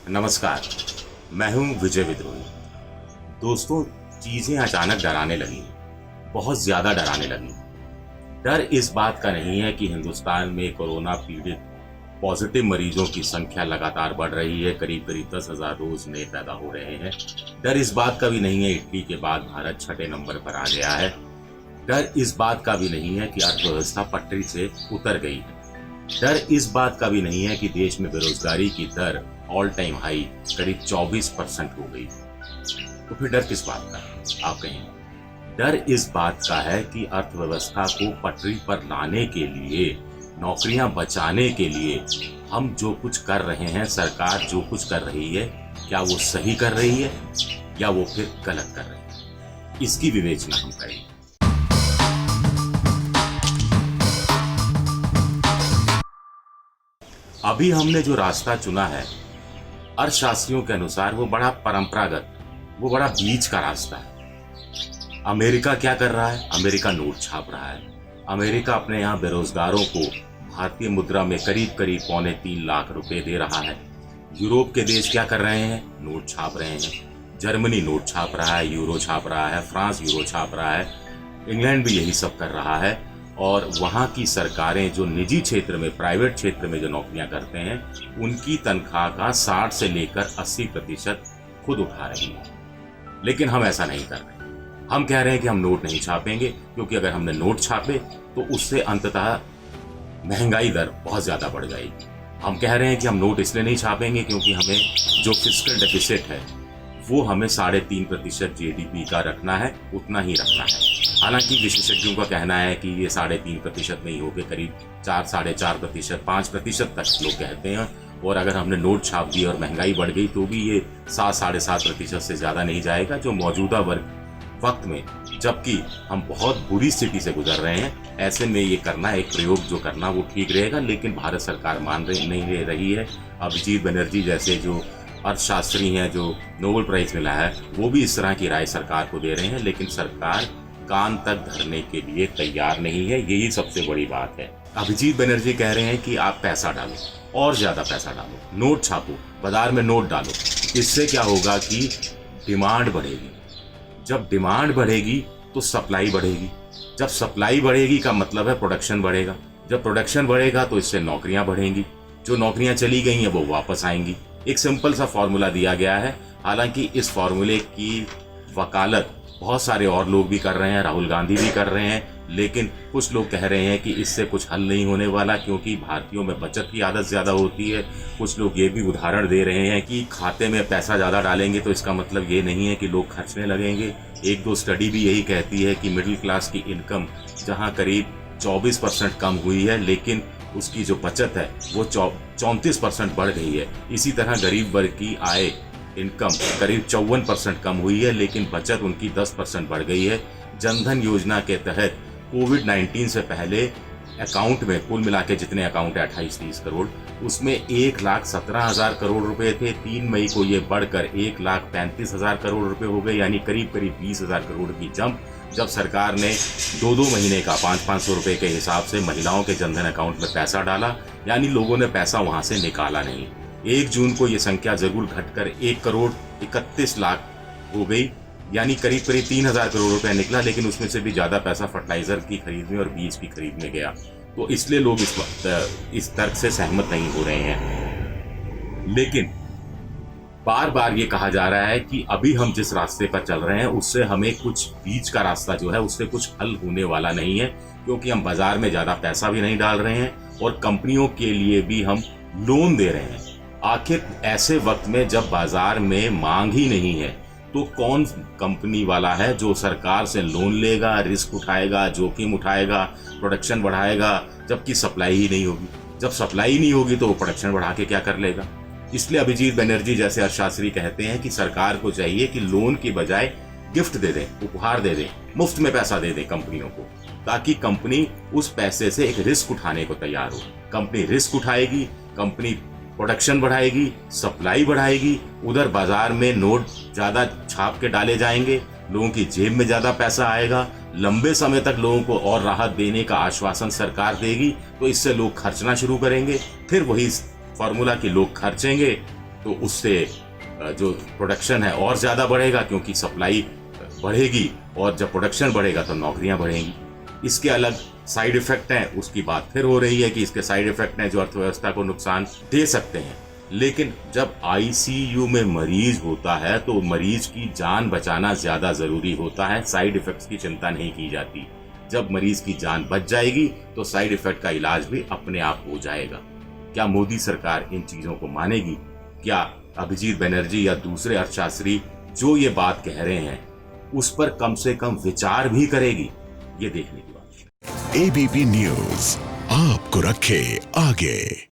नमस्कार, मैं हूं विजय विद्रोही। दोस्तों, चीजें अचानक डराने लगी, बहुत ज्यादा डराने लगी। डर इस बात का नहीं है कि हिंदुस्तान में कोरोना पीड़ित पॉजिटिव मरीजों की संख्या लगातार बढ़ रही है, करीब करीब 10,000 रोज नए पैदा हो रहे हैं। डर इस बात का भी नहीं है इटली के बाद भारत छठे नंबर पर आ गया है। डर इस बात का भी नहीं है कि अर्थव्यवस्था पटरी से उतर गई है। डर इस बात का भी नहीं है कि देश में बेरोजगारी की दर ऑल टाइम हाई करीब 24% हो गई। तो फिर डर किस बात का है, आप कहेंगे? डर इस बात का है कि अर्थव्यवस्था को पटरी पर लाने के लिए, नौकरियां बचाने के लिए हम जो कुछ कर रहे हैं, सरकार जो कुछ कर रही है, क्या वो सही कर रही है या वो फिर गलत कर रही है? इसकी विवेचना हम करेंगे। अभी हमने जो रास्ता चुना है, अर्थशास्त्रियों के अनुसार वो बड़ा परंपरागत, वो बड़ा बीच का रास्ता है। अमेरिका क्या कर रहा है? अमेरिका नोट छाप रहा है। अमेरिका अपने यहाँ बेरोजगारों को भारतीय मुद्रा में करीब करीब 2.25 लाख रुपए दे रहा है। यूरोप के देश क्या कर रहे हैं? नोट छाप रहे हैं। जर्मनी नोट छाप रहा है, यूरो छाप रहा है, फ्रांस यूरो छाप रहा है, इंग्लैंड भी यही सब कर रहा है। और वहाँ की सरकारें जो निजी क्षेत्र में, प्राइवेट क्षेत्र में जो नौकरियां करते हैं, उनकी तनख्वाह का 60 से लेकर 80% खुद उठा रही है। लेकिन हम ऐसा नहीं कर रहे। हम कह रहे हैं कि हम नोट नहीं छापेंगे, क्योंकि अगर हमने नोट छापे तो उससे अंततः महंगाई दर बहुत ज्यादा बढ़ जाएगी। हम कह रहे हैं कि हम नोट इसलिए नहीं छापेंगे क्योंकि हमें जो फिस्कल डेफिसिट है वो हमें 3.5% जीडीपी का रखना है, उतना ही रखना है। हालांकि विशेषज्ञों का कहना है कि ये 3.5% नहीं होके करीब 4-4.5%, 5% तक लोग कहते हैं। और अगर हमने नोट छाप दिए और महंगाई बढ़ गई तो भी ये 7-7.5% से ज्यादा नहीं जाएगा, जो मौजूदा वक्त में, जबकि हम बहुत बुरी स्थिति से गुजर रहे हैं, ऐसे में ये करना, एक प्रयोग जो करना, वो ठीक रहेगा। लेकिन भारत सरकार नहीं रही है। अभिजीत बनर्जी जैसे जो अर्थशास्त्री हैं, जो नोबेल प्राइज मिला है, वो भी इस तरह की राय सरकार को दे रहे हैं। लेकिन सरकार कान तक धरने के लिए तैयार नहीं है, यही सबसे बड़ी बात है। अभिजीत बनर्जी कह रहे हैं कि आप पैसा डालो, और ज्यादा पैसा डालो, नोट छापो, बाजार में नोट डालो। इससे क्या होगा कि डिमांड बढ़ेगी। जब डिमांड बढ़ेगी तो सप्लाई बढ़ेगी। जब सप्लाई बढ़ेगी का मतलब है प्रोडक्शन बढ़ेगा। जब प्रोडक्शन बढ़ेगा तो इससे नौकरियां बढ़ेंगी। जो नौकरियां चली गई हैं वो वापस आएंगी। एक सिंपल सा फॉर्मूला दिया गया है। हालांकि इस फॉर्मूले की वकालत बहुत सारे और लोग भी कर रहे हैं, राहुल गांधी भी कर रहे हैं, लेकिन कुछ लोग कह रहे हैं कि इससे कुछ हल नहीं होने वाला, क्योंकि भारतीयों में बचत की आदत ज्यादा होती है। कुछ लोग ये भी उदाहरण दे रहे हैं कि खाते में पैसा ज्यादा डालेंगे तो इसका मतलब ये नहीं है कि लोग खर्चने लगेंगे। 1-2 स्टडी भी यही कहती है कि मिडिल क्लास की इनकम जहां करीब 24% कम हुई है, लेकिन उसकी जो बचत है वो 34% बढ़ गई है। इसी तरह गरीब वर्ग की आय, इनकम करीब 54% कम हुई है, लेकिन बचत उनकी 10% बढ़ गई है। जनधन योजना के तहत कोविड-19 से पहले अकाउंट में कुल मिला के जितने अकाउंट है 28-30 करोड़, उसमें 1,17,000 करोड़ रुपए थे। 3 मई को ये बढ़कर 1,35,000 करोड़ रुपए हो गए, यानी करीब करीब 20,000 करोड़ की जंप। जब सरकार ने 2-2 महीने का 500-500 रुपए के हिसाब से महिलाओं के जनधन अकाउंट में पैसा डाला, यानी लोगों ने पैसा वहां से निकाला नहीं। 1 जून को ये संख्या जरूर घटकर 1,31,00,000 हो गई, यानी करीब करीब 3,000 करोड़ रुपए निकला, लेकिन उसमें से भी ज्यादा पैसा फर्टिलाइजर की खरीद में और बीज की खरीद में गया। तो इसलिए लोग इस तर्क से सहमत नहीं हो रहे हैं। लेकिन बार बार ये कहा जा रहा है कि अभी हम जिस रास्ते पर चल रहे हैं उससे हमें कुछ बीच का रास्ता जो है उससे कुछ हल होने वाला नहीं है, क्योंकि हम बाजार में ज्यादा पैसा भी नहीं डाल रहे हैं और कंपनियों के लिए भी हम लोन दे रहे हैं। आखिर ऐसे वक्त में जब बाजार में मांग ही नहीं है तो कौन कंपनी वाला है जो सरकार से लोन लेगा, रिस्क उठाएगा, जोखिम उठाएगा, प्रोडक्शन बढ़ाएगा, जबकि सप्लाई ही नहीं होगी। जब सप्लाई नहीं होगी तो वो प्रोडक्शन बढ़ा के क्या कर लेगा? इसलिए अभिजीत बनर्जी जैसे अर्थशास्त्री कहते हैं कि सरकार को चाहिए कि लोन की बजाय गिफ्ट दे दें, उपहार दे दें, मुफ्त में पैसा दे दें कंपनियों को, ताकि कंपनी उस पैसे से एक रिस्क उठाने को तैयार हो। कंपनी रिस्क उठाएगी, कंपनी प्रोडक्शन बढ़ाएगी, सप्लाई बढ़ाएगी, उधर बाजार में नोट ज्यादा छाप के डाले जाएंगे, लोगों की जेब में ज्यादा पैसा आएगा, लंबे समय तक लोगों को और राहत देने का आश्वासन सरकार देगी, तो इससे लोग खर्चना शुरू करेंगे। फिर वही फॉर्मूला कि लोग खर्चेंगे तो उससे जो प्रोडक्शन है और ज़्यादा बढ़ेगा, क्योंकि सप्लाई बढ़ेगी और जब प्रोडक्शन बढ़ेगा तो नौकरियां बढ़ेंगी। इसके अलग साइड इफेक्ट हैं, उसकी बात फिर हो रही है कि इसके साइड इफेक्ट हैं जो अर्थव्यवस्था को नुकसान दे सकते हैं। लेकिन जब आईसीयू में मरीज होता है तो मरीज की जान बचाना ज़्यादा ज़रूरी होता है, साइड इफेक्ट्स की चिंता नहीं की जाती। जब मरीज की जान बच जाएगी तो साइड इफेक्ट का इलाज भी अपने आप हो जाएगा। क्या मोदी सरकार इन चीज़ों को मानेगी? क्या अभिजीत बनर्जी या दूसरे अर्थशास्त्री जो ये बात कह रहे हैं उस पर कम से कम विचार भी करेगी? ये देखने की बात है। एबीपी न्यूज आपको रखे आगे।